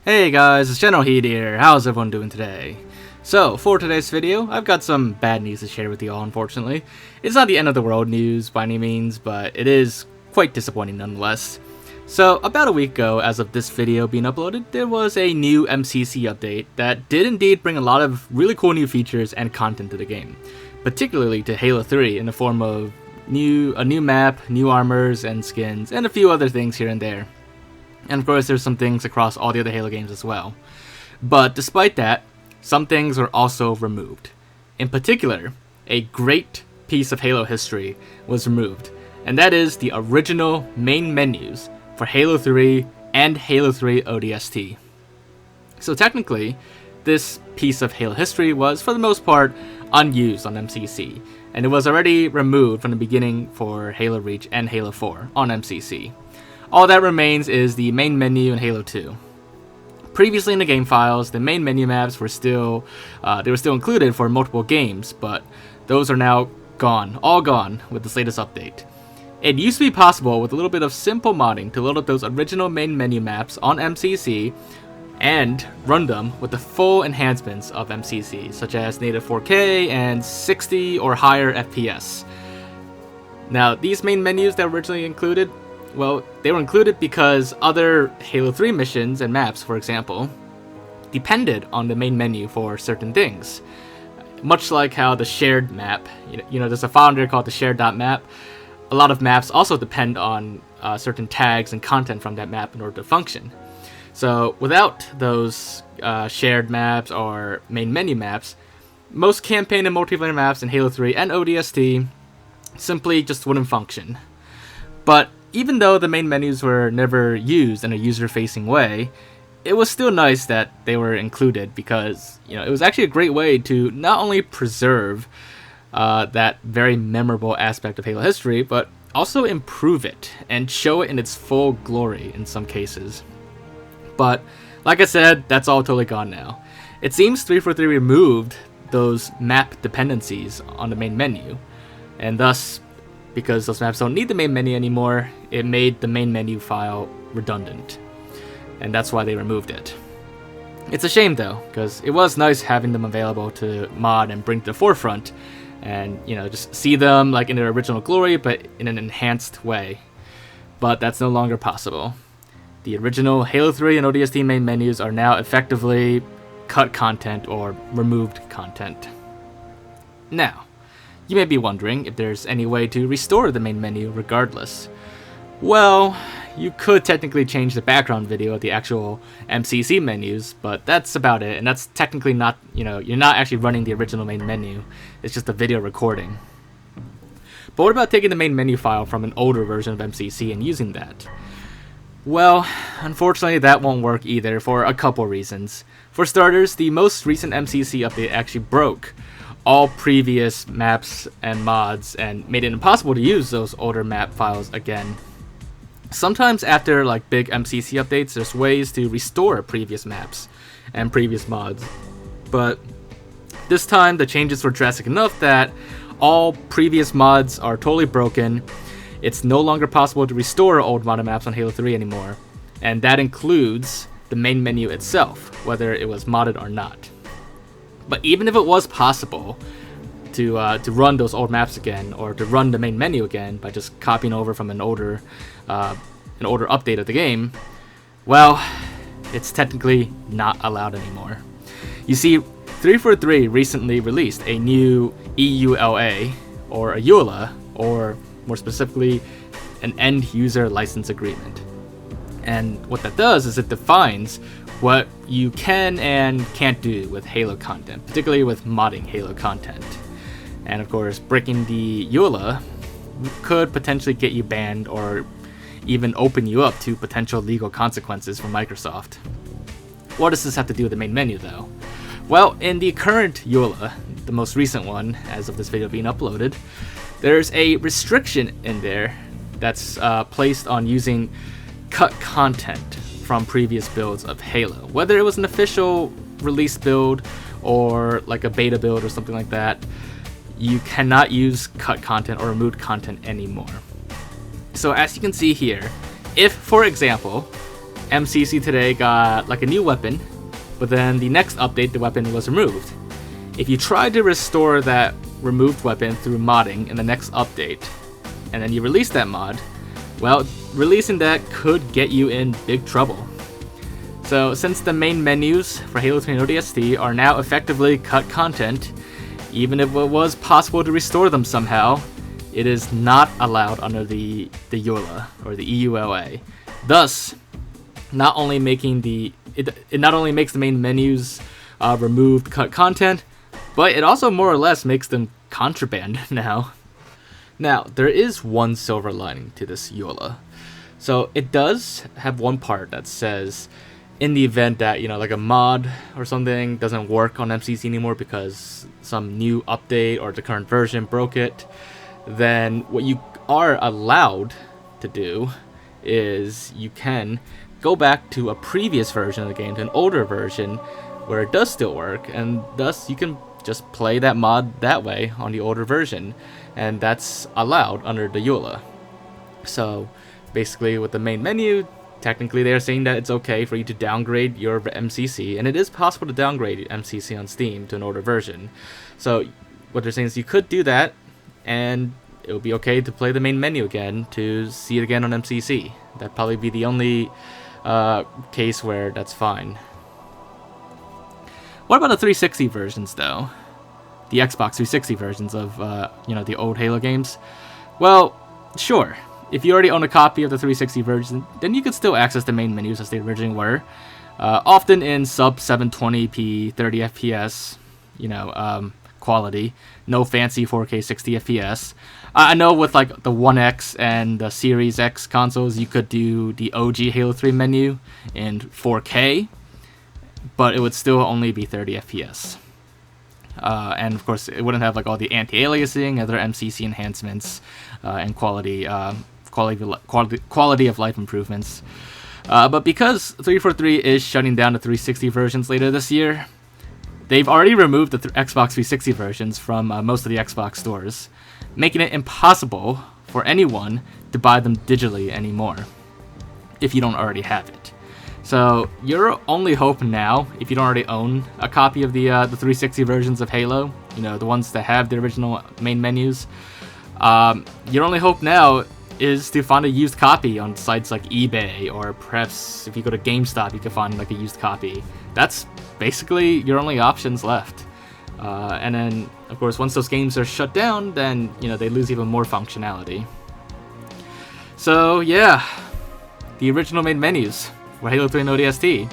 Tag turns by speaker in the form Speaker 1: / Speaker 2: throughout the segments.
Speaker 1: Hey guys, it's Generalkidd here. How's everyone doing today? So, for today's video, I've got some bad news to share with you all, unfortunately. It's not the end of the world news by any means, but it is quite disappointing nonetheless. So, about a week ago, as of this video being uploaded, there was a new MCC update that did indeed bring a lot of really cool new features and content to the game. Particularly to Halo 3 in the form of a new map, new armors and skins, and a few other things here and there. And of course there's some things across all the other Halo games as well. But despite that, some things were also removed. In particular, a great piece of Halo history was removed, and that is the original main menus for Halo 3 and Halo 3 ODST. So technically, this piece of Halo history was, for the most part, unused on MCC, and it was already removed from the beginning for Halo Reach and Halo 4 on MCC. All that remains is the main menu in Halo 2. Previously in the game files, the main menu maps were still included for multiple games, but those are now gone, all gone with this latest update. It used to be possible with a little bit of simple modding to load up those original main menu maps on MCC and run them with the full enhancements of MCC, such as native 4K and 60 or higher FPS. Now, these main menus that were originally included, well, they were included because other Halo 3 missions and maps, for example, depended on the main menu for certain things. Much like how the shared map, there's a file in there called the shared.map. A lot of maps also depend on certain tags and content from that map in order to function. So without those shared maps or main menu maps, most campaign and multiplayer maps in Halo 3 and ODST simply just wouldn't function. But even though the main menus were never used in a user-facing way, it was still nice that they were included because, it was actually a great way to not only preserve that very memorable aspect of Halo history, but also improve it and show it in its full glory in some cases. But, like I said, that's all totally gone now. It seems 343 removed those map dependencies on the main menu, and thus, because those maps don't need the main menu anymore, it made the main menu file redundant. And that's why they removed it. It's a shame though, because it was nice having them available to mod and bring to the forefront, and just see them like in their original glory, but in an enhanced way. But that's no longer possible. The original Halo 3 and ODST main menus are now effectively cut content or removed content. Now, you may be wondering if there's any way to restore the main menu regardless. Well, you could technically change the background video of the actual MCC menus, but that's about it, and that's technically not, you're not actually running the original main menu, it's just a video recording. But what about taking the main menu file from an older version of MCC and using that? Well, unfortunately that won't work either for a couple reasons. For starters, the most recent MCC update actually broke all previous maps and mods and made it impossible to use those older map files again. Sometimes after big MCC updates, there's ways to restore previous maps and previous mods, but this time the changes were drastic enough that all previous mods are totally broken. It's no longer possible to restore old modded maps on Halo 3 anymore, and that includes the main menu itself, whether it was modded or not. But even if it was possible to run those old maps again, or to run the main menu again by just copying over from an older update of the game, well, it's technically not allowed anymore. You see, 343 recently released a new EULA, or a EULA, or more specifically, an End User License Agreement. And what that does is it defines what you can and can't do with Halo content, particularly with modding Halo content. And of course, breaking the EULA could potentially get you banned or even open you up to potential legal consequences from Microsoft. What does this have to do with the main menu though? Well, in the current EULA, the most recent one as of this video being uploaded, there's a restriction in there that's placed on using cut content from previous builds of Halo. Whether it was an official release build or a beta build or something like that, you cannot use cut content or removed content anymore. So as you can see here, if, for example, MCC today got like a new weapon, but then the next update the weapon was removed. If you try to restore that removed weapon through modding in the next update, and then you release that mod, well, releasing that could get you in big trouble. So since the main menus for Halo 3 and ODST are now effectively cut content, even if it was possible to restore them somehow, it is not allowed under the EULA or the EULA. Thus, not only making it not only makes the main menus remove cut content, but it also more or less makes them contraband now. Now, there is one silver lining to this EULA. So it does have one part that says, in the event that, like a mod or something doesn't work on MCC anymore because some new update or the current version broke it, then what you are allowed to do is you can go back to a previous version of the game, to an older version where it does still work, and thus you can just play that mod that way on the older version, and that's allowed under the EULA. So basically with the main menu, technically they're saying that it's okay for you to downgrade your MCC, and it is possible to downgrade MCC on Steam to an older version. So what they're saying is you could do that, and it would be okay to play the main menu again to see it again on MCC. That'd probably be the only case where that's fine. What about the 360 versions, though? The Xbox 360 versions of, the old Halo games? Well, sure. If you already own a copy of the 360 version, then you could still access the main menus as they originally were. Often in sub 720p, 30 FPS, quality. No fancy 4K 60 FPS. I know with like the One X and the Series X consoles, you could do the OG Halo 3 menu in 4K, but it would still only be 30 FPS. And of course, it wouldn't have like all the anti-aliasing, other MCC enhancements, and quality of life improvements. But because 343 is shutting down the 360 versions later this year, they've already removed the Xbox 360 versions from most of the Xbox stores, making it impossible for anyone to buy them digitally anymore if you don't already have it. So your only hope now, if you don't already own a copy of the 360 versions of Halo, the ones that have the original main menus, your only hope now is to find a used copy on sites like eBay, or perhaps if you go to GameStop, you can find like a used copy. That's basically your only options left. And then, of course, once those games are shut down, then they lose even more functionality. So yeah, the original main menus for Halo 3 and ODST,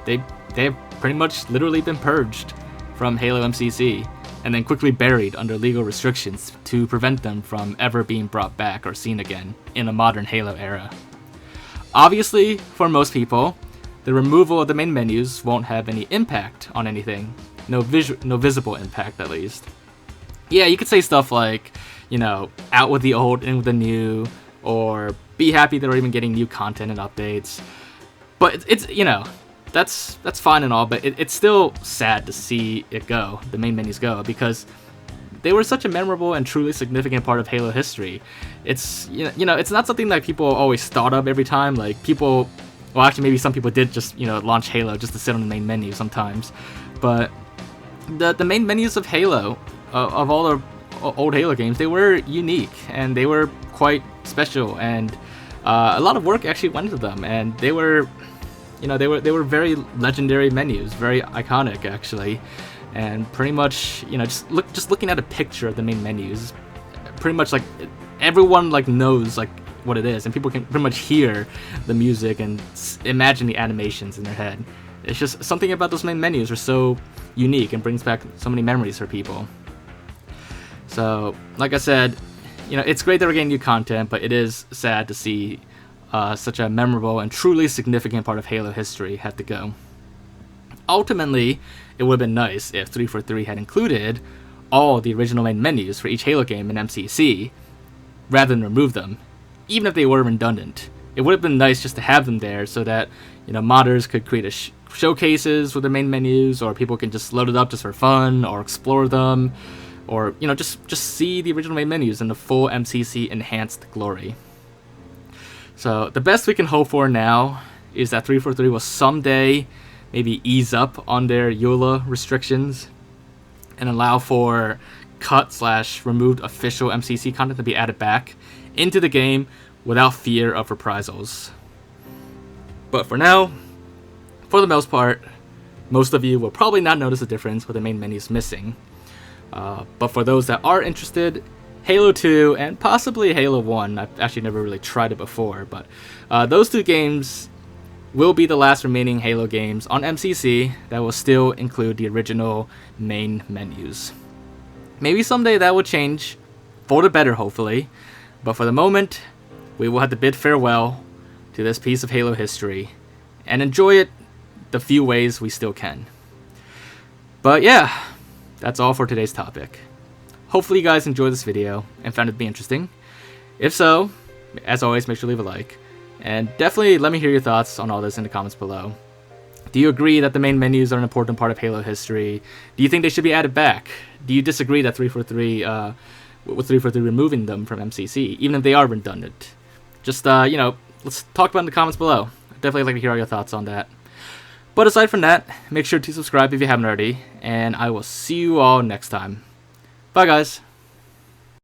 Speaker 1: they have pretty much literally been purged from Halo MCC, and then quickly buried under legal restrictions to prevent them from ever being brought back or seen again in a modern Halo era. Obviously, for most people, the removal of the main menus won't have any impact on anything. No visible impact, at least. Yeah, you could say stuff like, out with the old, in with the new, or be happy they're even getting new content and updates. But it's that's fine and all, but it's still sad to see it go, the main menus go, because they were such a memorable and truly significant part of Halo history. It's it's not something that people always thought of every time. Like well, actually maybe some people did just launch Halo just to sit on the main menu sometimes, but the main menus of Halo, of all the old Halo games, they were unique and they were quite special, and a lot of work actually went into them, and they were they were very legendary menus, very iconic actually, and pretty much just looking at a picture of the main menus, pretty much like everyone knows what it is, and people can pretty much hear the music and imagine the animations in their head. It's just something about those main menus are so unique and brings back so many memories for people. So, like I said, it's great that we're getting new content, but it is sad to see such a memorable and truly significant part of Halo history have to go. Ultimately, it would have been nice if 343 had included all the original main menus for each Halo game in MCC, rather than remove them, even if they were redundant. It would have been nice just to have them there so that modders could create showcases with their main menus, or people can just load it up just for fun, or explore them, or just see the original main menus in the full MCC enhanced glory. So the best we can hope for now is that 343 will someday maybe ease up on their EULA restrictions and allow for cut/removed official MCC content to be added back into the game without fear of reprisals. But for now, for the most part, most of you will probably not notice a difference with the main menus missing. But for those that are interested, Halo 2 and possibly Halo 1, I've actually never really tried it before, but those two games will be the last remaining Halo games on MCC that will still include the original main menus. Maybe someday that will change, for the better hopefully, but for the moment, we will have to bid farewell to this piece of Halo history and enjoy it the few ways we still can. But yeah, that's all for today's topic. Hopefully you guys enjoyed this video and found it to be interesting. If so, as always, make sure to leave a like. And definitely let me hear your thoughts on all this in the comments below. Do you agree that the main menus are an important part of Halo history? Do you think they should be added back? Do you disagree that 343, with 343 removing them from MCC, even if they are redundant? Just, let's talk about it in the comments below. I'd definitely like to hear all your thoughts on that. But aside from that, make sure to subscribe if you haven't already, and I will see you all next time. Bye, guys.